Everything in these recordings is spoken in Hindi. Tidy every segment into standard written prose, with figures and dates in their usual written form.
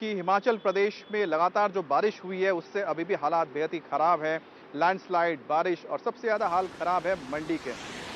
कि हिमाचल प्रदेश में लगातार जो बारिश हुई है उससे अभी भी हालात बेहद ही खराब है। लैंडस्लाइड, बारिश और सबसे ज़्यादा हाल खराब है मंडी के।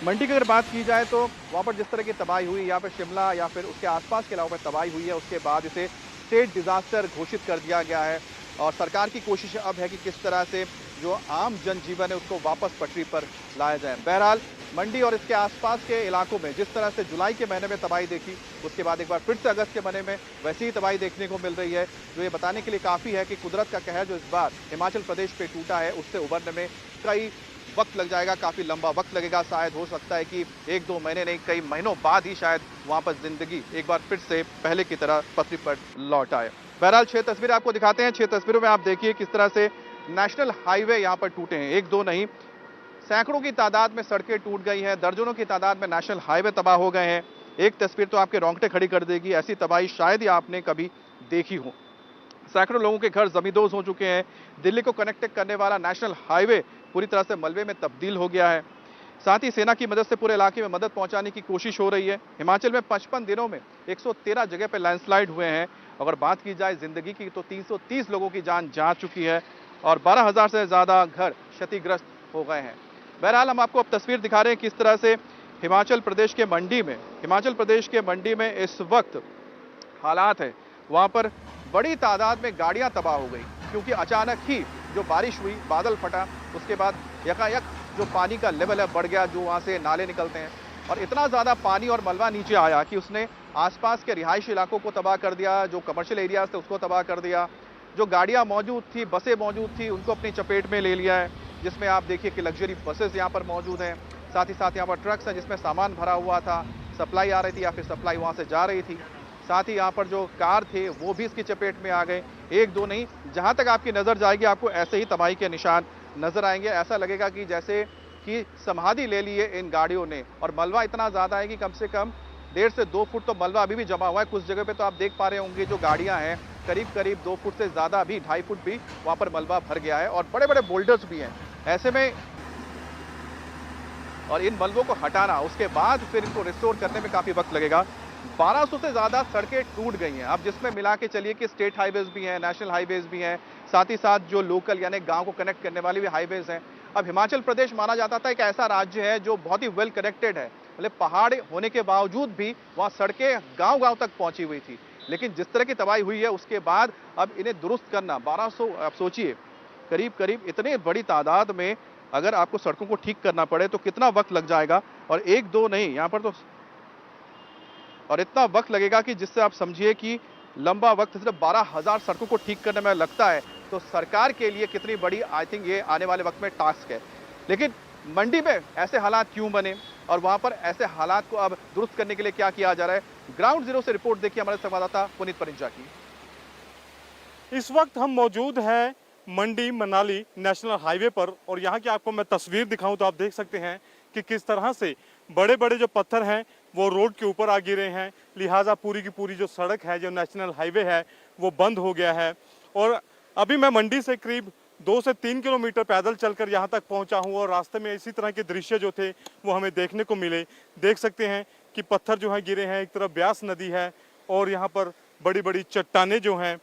मंडी की अगर बात की जाए तो वहाँ पर जिस तरह की तबाही हुई, यहाँ पर शिमला या फिर उसके आसपास के इलाकों में तबाही हुई है, उसके बाद इसे स्टेट डिज़ास्टर घोषित कर दिया गया है। और सरकार की कोशिश अब है कि किस तरह से जो आम जनजीवन है उसको वापस पटरी पर लाया जाए। बहरहाल मंडी और इसके आसपास के इलाकों में जिस तरह से जुलाई के महीने में तबाही देखी, उसके बाद एक बार फिर से अगस्त के महीने में वैसी ही तबाही देखने को मिल रही है, जो ये बताने के लिए काफ़ी है कि कुदरत का कहर जो इस बार हिमाचल प्रदेश पे टूटा है, उससे उभरने में कई वक्त लग जाएगा, काफ़ी लंबा वक्त लगेगा। शायद हो सकता है कि 1-2 महीने नहीं, कई महीनों बाद ही शायद वहाँ पर ज़िंदगी एक बार फिर से पहले की तरह पटरी पर लौट आए। बहरहाल 6 तस्वीरें आपको दिखाते हैं। 6 तस्वीरों में आप देखिए किस तरह से नेशनल हाईवे यहाँ पर टूटे हैं। 1-2 नहीं, सैकड़ों की तादाद में सड़कें टूट गई हैं, दर्जनों की तादाद में नेशनल हाईवे तबाह हो गए हैं। एक तस्वीर तो आपके रोंगटे खड़ी कर देगी, ऐसी तबाही शायद ही आपने कभी देखी हो। सैकड़ों लोगों के घर जमींदोज हो चुके हैं। दिल्ली को कनेक्ट करने वाला नेशनल हाईवे पूरी तरह से मलबे में तब्दील हो गया है। साथ ही सेना की मदद से पूरे इलाके में मदद पहुंचाने की कोशिश हो रही है। हिमाचल में 55 दिनों में 113 जगह पर लैंडस्लाइड हुए हैं। अगर बात की जाए जिंदगी की तो 330 लोगों की जान जा चुकी है और 12,000 से ज्यादा घर क्षतिग्रस्त हो गए हैं। बहरहाल हम आपको अब तस्वीर दिखा रहे हैं किस तरह से हिमाचल प्रदेश के मंडी में इस वक्त हालात है। वहां पर बड़ी तादाद में गाड़ियां तबाह हो गई क्योंकि अचानक ही जो बारिश हुई, बादल फटा, उसके बाद यकायक जो पानी का लेवल है बढ़ गया, जो वहां से नाले निकलते हैं, और इतना ज्यादा पानी और मलबा नीचे आया कि उसने आसपास के रिहायशी इलाकों को तबाह कर दिया, जो कमर्शियल एरियाज थे उसको तबाह कर दिया, जो गाड़ियां मौजूद थी, बसें मौजूद थी, उनको अपनी चपेट में ले लिया है। जिसमें आप देखिए कि लग्जरी बसेस यहाँ पर मौजूद हैं, साथ ही साथ यहाँ पर ट्रक्स हैं जिसमें सामान भरा हुआ था, सप्लाई आ रही थी या फिर सप्लाई वहाँ से जा रही थी। साथ ही यहाँ पर जो कार थे वो भी इसकी चपेट में आ गए। 1-2 नहीं, जहाँ तक आपकी नज़र जाएगी आपको ऐसे ही तबाही के निशान नजर आएंगे। ऐसा लगेगा कि जैसे कि समाधि ले ली है इन गाड़ियों ने, और मलबा इतना ज़्यादा है कि कम से कम 1.5 से 2 फुट तो मलबा अभी भी जमा हुआ है। कुछ जगह पे तो आप देख पा रहे होंगे जो गाड़ियां हैं करीब करीब 2 फुट से ज़्यादा भी, 2.5 फुट भी वहाँ पर मलबा भर गया है, और बड़े बड़े बोल्डर्स भी हैं। ऐसे में और इन मलबों को हटाना, उसके बाद फिर इनको रिस्टोर करने में काफ़ी वक्त लगेगा। 1200 से ज़्यादा सड़कें टूट गई हैं, अब जिसमें मिला के चलिए कि स्टेट हाईवेज भी हैं, नेशनल हाईवेज भी हैं, साथ ही साथ जो लोकल यानी गांव को कनेक्ट करने वाली भी हाईवेज हैं। अब हिमाचल प्रदेश माना जाता था एक ऐसा राज्य है जो बहुत ही वेल कनेक्टेड है, मतलब पहाड़ होने के बावजूद भी वहाँ सड़कें गाँव-गाँव तक पहुँची हुई थी। लेकिन जिस तरह की तबाही हुई है उसके बाद अब इन्हें दुरुस्त करना 1200, आप सोचिए करीब-करीब इतने बड़ी तादाद में अगर आपको सड़कों को ठीक करना पड़े तो कितना वक्त लग जाएगा। और 1-2 नहीं, यहाँ पर तो और इतना वक्त लगेगा कि जिससे आप समझिए कि लंबा वक्त सिर्फ 12,000 सड़कों को ठीक करने में लगता है, तो सरकार के लिए कितनी बड़ी आई थिंक ये आने वाले वक्त में टास्क है। लेकिन मंडी में ऐसे हालात क्यों बने और वहां पर ऐसे हालात को अब दुरुस्त करने के लिए क्या किया जा रहा है, ग्राउंड जीरो से रिपोर्ट देखिए हमारे संवाददाता पुनीत परिंजा की। इस वक्त हम मौजूद हैं मंडी मनाली नेशनल हाईवे पर, और यहाँ की आपको मैं तस्वीर दिखाऊं तो आप देख सकते हैं कि किस तरह से बड़े बड़े जो पत्थर हैं वो रोड के ऊपर आ गिरे हैं। लिहाजा पूरी की पूरी जो सड़क है, जो नेशनल हाईवे है, वो बंद हो गया है। और अभी मैं मंडी से करीब 2 से 3 किलोमीटर पैदल चलकर यहाँ तक पहुँचा हूँ, और रास्ते में इसी तरह के दृश्य जो थे वो हमें देखने को मिले। देख सकते हैं कि पत्थर जो है गिरे हैं, एक तरफ ब्यास नदी है और यहाँ पर बड़ी बड़ी चट्टानें जो हैं,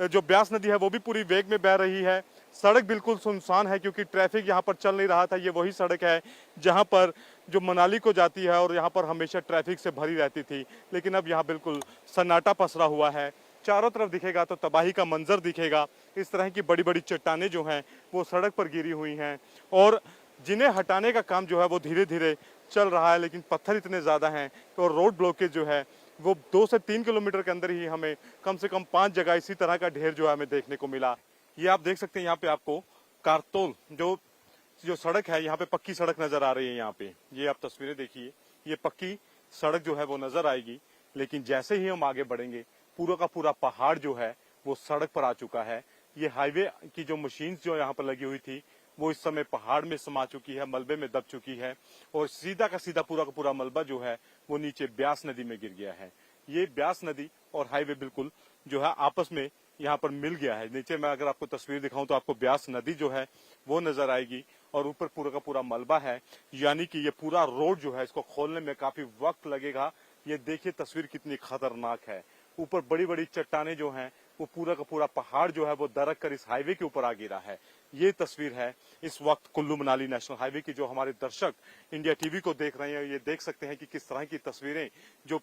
जो ब्यास नदी है वो भी पूरी वेग में बह रही है। सड़क बिल्कुल सुनसान है क्योंकि ट्रैफिक यहाँ पर चल नहीं रहा था। ये वही सड़क है जहाँ पर जो मनाली को जाती है और यहाँ पर हमेशा ट्रैफिक से भरी रहती थी, लेकिन अब यहाँ बिल्कुल सन्नाटा पसरा हुआ है। चारों तरफ दिखेगा तो तबाही का मंजर दिखेगा। इस तरह की बड़ी बड़ी चट्टानें जो हैं वो सड़क पर गिरी हुई हैं, और जिन्हें हटाने का काम जो है वो धीरे धीरे चल रहा है, लेकिन पत्थर इतने ज़्यादा हैं तो रोड ब्लॉकेज जो है वो 2 से 3 किलोमीटर के अंदर ही हमें कम से कम 5 जगह इसी तरह का ढेर जो है हमें देखने को मिला। ये आप देख सकते हैं, यहाँ पे आपको कारतोल जो जो सड़क है, यहाँ पे पक्की सड़क नजर आ रही है। यहाँ पे ये आप तस्वीरें देखिए, ये पक्की सड़क जो है वो नजर आएगी, लेकिन जैसे ही हम आगे बढ़ेंगे पूरा का पूरा पहाड़ जो है वो सड़क पर आ चुका है। ये हाईवे की जो मशीन जो यहाँ पर लगी हुई थी वो इस समय पहाड़ में समा चुकी है, मलबे में दब चुकी है, और सीधा का सीधा पूरा का पूरा मलबा जो है वो नीचे ब्यास नदी में गिर गया है। ये ब्यास नदी और हाईवे बिल्कुल जो है आपस में यहाँ पर मिल गया है। नीचे मैं अगर आपको तस्वीर दिखाऊं तो आपको ब्यास नदी जो है वो नजर आएगी, और ऊपर पूरा का पूरा मलबा है। यानी कि ये पूरा रोड जो है इसको खोलने में काफी वक्त लगेगा। ये देखिए तस्वीर कितनी खतरनाक है। ऊपर बड़ी बड़ी चट्टानें जो हैं वो पूरा का पूरा पहाड़ जो है वो दरक कर इस हाईवे के ऊपर आ गिरा है। ये तस्वीर है इस वक्त कुल्लू मनाली नेशनल हाईवे की, जो हमारे दर्शक इंडिया टीवी को देख रहे हैं। ये देख सकते हैं कि किस तरह की तस्वीरें जो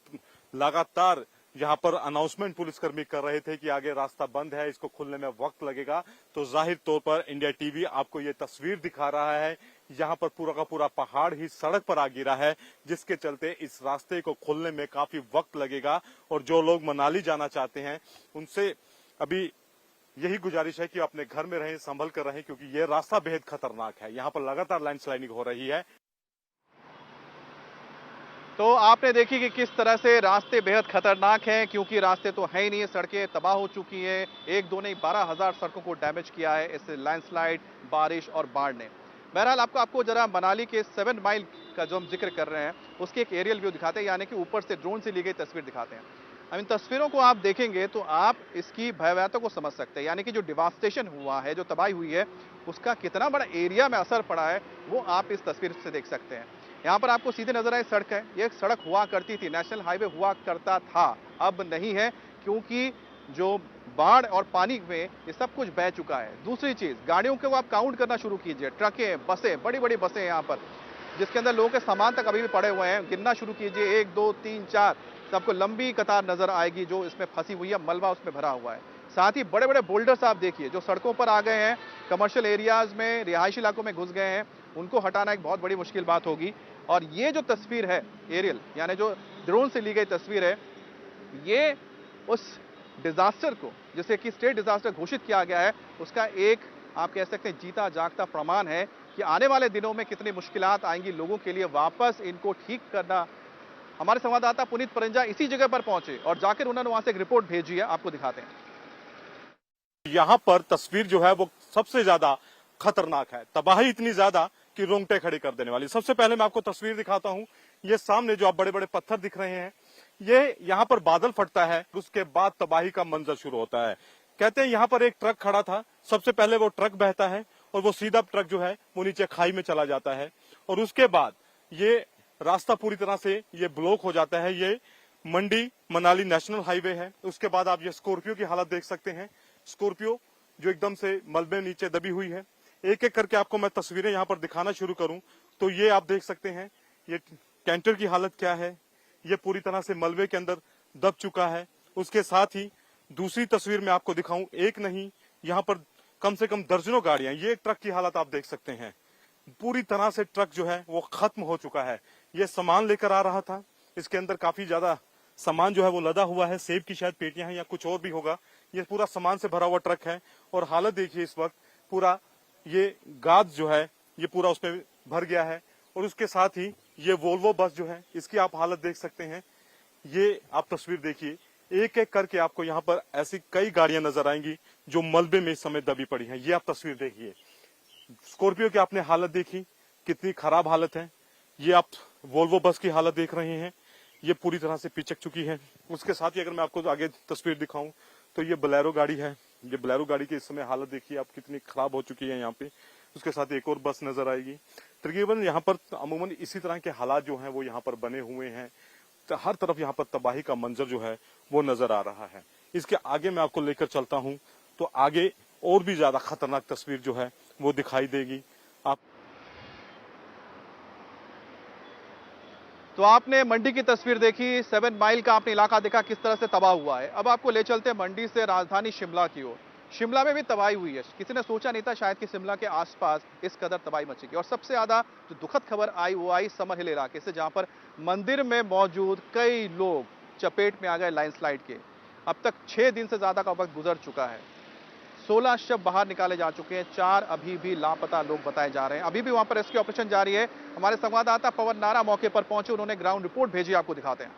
लगातार यहाँ पर अनाउंसमेंट पुलिसकर्मी कर रहे थे कि आगे रास्ता बंद है, इसको खुलने में वक्त लगेगा। तो जाहिर तौर पर इंडिया टीवी आपको ये तस्वीर दिखा रहा है, यहाँ पर पूरा का पूरा पहाड़ ही सड़क पर आ गिरा है, जिसके चलते इस रास्ते को खोलने में काफी वक्त लगेगा। और जो लोग मनाली जाना चाहते हैं उनसे अभी यही गुजारिश है कि अपने घर में रहें, संभल कर रहें, क्योंकि ये रास्ता बेहद खतरनाक है। यहाँ पर लगातार लैंडस्लाइडिंग हो रही है। तो आपने देखी कि किस तरह से रास्ते बेहद खतरनाक हैं, क्योंकि रास्ते तो है ही नहीं, सड़कें तबाह हो चुकी हैं। एक दो नहीं 12,000 सड़कों को डैमेज किया है इस लैंडस्लाइड, बारिश और बाढ़ ने। बहरहाल आपको जरा मनाली के 7 माइल का जो हम जिक्र कर रहे हैं उसके एक एरियल व्यू दिखाते हैं, यानी कि ऊपर से ड्रोन से ली गई तस्वीर दिखाते हैं। अब इन तस्वीरों को आप देखेंगे तो आप इसकी भयावहता को समझ सकते हैं, यानी कि जो डिवास्टेशन हुआ है, जो तबाही हुई है, उसका कितना बड़ा एरिया में असर पड़ा है वो आप इस तस्वीर से देख सकते हैं। यहाँ पर आपको सीधे नजर आए सड़क है, ये एक सड़क हुआ करती थी, नेशनल हाईवे हुआ करता था, अब नहीं है, क्योंकि जो बाढ़ और पानी में ये सब कुछ बह चुका है। दूसरी चीज, गाड़ियों को आप काउंट करना शुरू कीजिए, ट्रकें, बसें, बड़ी बड़ी बसें यहाँ पर, जिसके अंदर लोगों के सामान तक अभी भी पड़े हुए हैं, गिनना शुरू कीजिए, 1 2 3 4, सबको लंबी कतार नजर आएगी जो इसमें फंसी हुई है, मलबा उसमें भरा हुआ है। साथ ही बड़े बड़े बोल्डर्स आप देखिए जो सड़कों पर आ गए हैं, कमर्शियल एरियाज में, रिहायशी इलाकों में घुस गए हैं, उनको हटाना एक बहुत बड़ी मुश्किल बात होगी। और ये जो तस्वीर है एरियल, यानी जो ड्रोन से ली गई तस्वीर है, ये उस डिजास्टर को, जिसे कि स्टेट डिजास्टर घोषित किया गया है, उसका एक आप कह सकते हैं जीता जागता प्रमाण है कि आने वाले दिनों में कितनी मुश्किलात आएंगी लोगों के लिए वापस इनको ठीक करना। हमारे संवाददाता पुनीत परंजा इसी जगह पर पहुंचे और जाकर उन्होंने वहां से एक रिपोर्ट भेजी है, आपको दिखाते हैं। यहाँ पर तस्वीर जो है वो सबसे ज्यादा खतरनाक है, तबाही इतनी ज्यादा कि रोंगटे खड़े कर देने वाली। सबसे पहले मैं आपको तस्वीर दिखाता हूँ। ये सामने जो आप बड़े बड़े पत्थर दिख रहे हैं, ये यहाँ पर बादल फटता है, उसके बाद तबाही का मंजर शुरू होता है। कहते हैं यहाँ पर एक ट्रक खड़ा था, सबसे पहले वो ट्रक बहता है और वो सीधा ट्रक जो है वो नीचे खाई में चला जाता है, और उसके बाद ये रास्ता पूरी तरह से ये ब्लॉक हो जाता है। ये मंडी मनाली नेशनल हाईवे है। उसके बाद आप ये स्कॉर्पियो की हालत देख सकते हैं, स्कॉर्पियो जो एकदम से मलबे नीचे दबी हुई है। एक एक करके आपको मैं तस्वीरें यहाँ पर दिखाना शुरू करूं तो ये आप देख सकते हैं, ये कैंटर की हालत क्या है, ये पूरी तरह से मलबे के अंदर दब चुका है। उसके साथ ही दूसरी तस्वीर में आपको दिखाऊं, एक नहीं यहाँ पर कम से कम दर्जनों गाड़ियां, ये ट्रक की हालत आप देख सकते हैं, पूरी तरह से ट्रक जो है वो खत्म हो चुका है। ये सामान लेकर आ रहा था, इसके अंदर काफी ज्यादा सामान जो है वो लदा हुआ है, सेब की शायद पेटियां हैं या कुछ और भी होगा। ये पूरा सामान से भरा हुआ ट्रक है और हालत देखिए इस वक्त, पूरा ये गाद जो है ये पूरा उसमें भर गया है। और उसके साथ ही ये वोल्वो बस जो है इसकी आप हालत देख सकते हैं। ये आप तस्वीर देखिए, एक एक करके आपको यहाँ पर ऐसी कई गाड़ियां नजर आएंगी जो मलबे में इस समय दबी पड़ी हैं। ये आप तस्वीर देखिए, स्कॉर्पियो की आपने हालत देखी कितनी खराब हालत है, ये आप वोल्वो बस की हालत देख रहे हैं, ये पूरी तरह से पिचक चुकी है। उसके साथ ही अगर मैं आपको आगे तस्वीर दिखाऊं तो ये बोलेरो गाड़ी है, ये बोलेरो गाड़ी की इस समय हालत देखिए आप कितनी खराब हो चुकी है यहाँ पे। उसके साथ एक और बस नजर आएगी। तकरीबन यहाँ पर अमूमन इसी तरह के हालात जो हैं वो यहाँ पर बने हुए हैं, तो हर तरफ यहाँ पर तबाही का मंजर जो है वो नजर आ रहा है। इसके आगे मैं आपको लेकर चलता हूँ तो आगे और भी ज्यादा खतरनाक तस्वीर जो है वो दिखाई देगी। तो आपने मंडी की तस्वीर देखी, 7 माइल का आपने इलाका देखा किस तरह से तबाह हुआ है। अब आपको ले चलते हैं मंडी से राजधानी शिमला की ओर। शिमला में भी तबाही हुई है, किसी ने सोचा नहीं था शायद कि शिमला के आसपास इस कदर तबाही मचेगी। और सबसे ज्यादा जो दुखद खबर आई वो आई समर हिल इलाके से, जहां पर मंदिर में मौजूद कई लोग चपेट में आ गए लैंडस्लाइड के। अब तक 6 दिन से ज्यादा का वक्त गुजर चुका है, 16 शव बाहर निकाले जा चुके हैं, 4 अभी भी लापता लोग बताए जा रहे हैं। अभी भी वहां पर रेस्क्यू ऑपरेशन जारी है। हमारे संवाददाता पवन नारा मौके पर पहुंचे, उन्होंने ग्राउंड रिपोर्ट भेजी, आपको दिखाते हैं।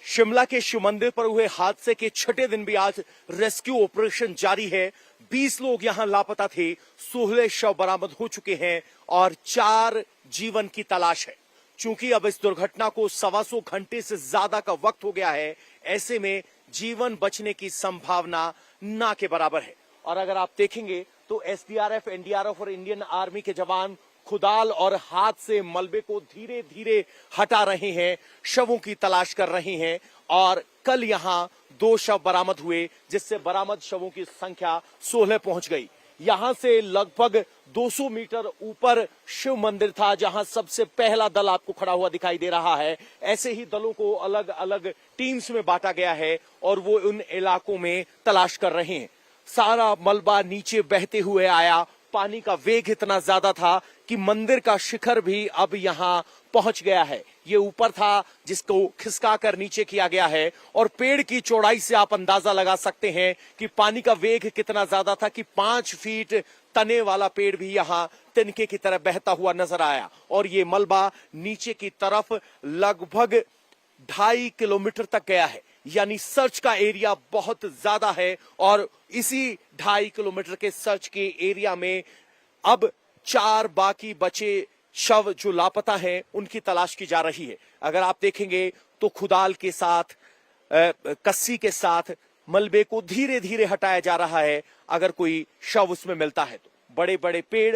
शिमला के शिव मंदिर पर हुए हादसे के 6ठे दिन भी आज रेस्क्यू ऑपरेशन जारी है। 20 लोग यहां लापता थे, 16 शव बरामद हो चुके हैं और 4 जीवन की तलाश है। चूंकि अब इस दुर्घटना को 125 घंटे से ज्यादा का वक्त हो गया है, ऐसे में जीवन बचने की संभावना ना के बराबर है। और अगर आप देखेंगे तो एसडीआरएफ, एनडीआरएफ और इंडियन आर्मी के जवान खुदाल और हाथ से मलबे को धीरे धीरे हटा रहे हैं, शवों की तलाश कर रहे हैं और कल यहां 2 शव बरामद हुए, जिससे बरामद शवों की संख्या 16 पहुंच गई। यहां से लगभग 200 मीटर ऊपर शिव मंदिर था, जहां सबसे पहला दल आपको खड़ा हुआ दिखाई दे रहा है। ऐसे ही दलों को अलग अलग टीम्स में बांटा गया है और वो उन इलाकों में तलाश कर रहे हैं। सारा मलबा नीचे बहते हुए आया, पानी का वेग इतना ज्यादा था कि मंदिर का शिखर भी अब यहां पहुंच गया है। ये ऊपर था जिसको खिसका कर नीचे किया गया है और पेड़ की चौड़ाई से आप अंदाजा लगा सकते हैं कि पानी का वेग कितना ज्यादा था कि 5 फीट तने वाला पेड़ भी यहां तिनके की तरह बहता हुआ नजर आया। और ये मलबा नीचे की तरफ लगभग 2.5 किलोमीटर तक गया है, यानी सर्च का एरिया बहुत ज्यादा है। और इसी 2.5 किलोमीटर के सर्च के एरिया में अब 4 बाकी बचे शव जो लापता हैं उनकी तलाश की जा रही है। अगर आप देखेंगे तो खुदाल के साथ कस्सी के साथ मलबे को धीरे धीरे हटाया जा रहा है। अगर कोई शव उसमें मिलता है तो बड़े बड़े पेड़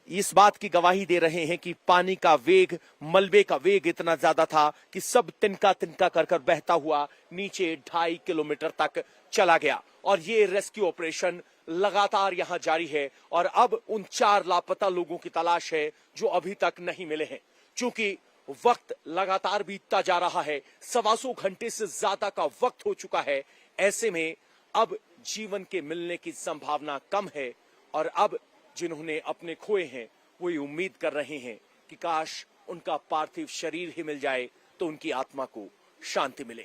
इस बात की गवाही दे रहे हैं कि पानी का वेग, मलबे का वेग इतना ज्यादा था कि सब तिनका तिनका कर कर बहता हुआ नीचे 2.5 किलोमीटर तक चला गया। और ये रेस्क्यू ऑपरेशन लगातार यहां जारी है और अब उन 4 लापता लोगों की तलाश है जो अभी तक नहीं मिले हैं। क्योंकि वक्त लगातार बीतता जा रहा है, 125 घंटे से ज्यादा का वक्त हो चुका है। ऐसे में अब जीवन के मिलने की संभावना कम है और अब जिन्होंने अपने खोए हैं वो ये उम्मीद कर रहे हैं कि काश उनका पार्थिव शरीर ही मिल जाए तो उनकी आत्मा को शांति मिले।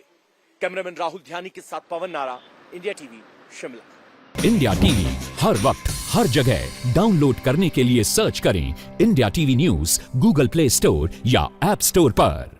कैमरामैन राहुल ध्यानी के साथ Pawan Nara, India TV, Shimla. India TV हर वक्त हर जगह डाउनलोड करने के लिए सर्च करें India TV news Google Play Store या ऐप स्टोर पर।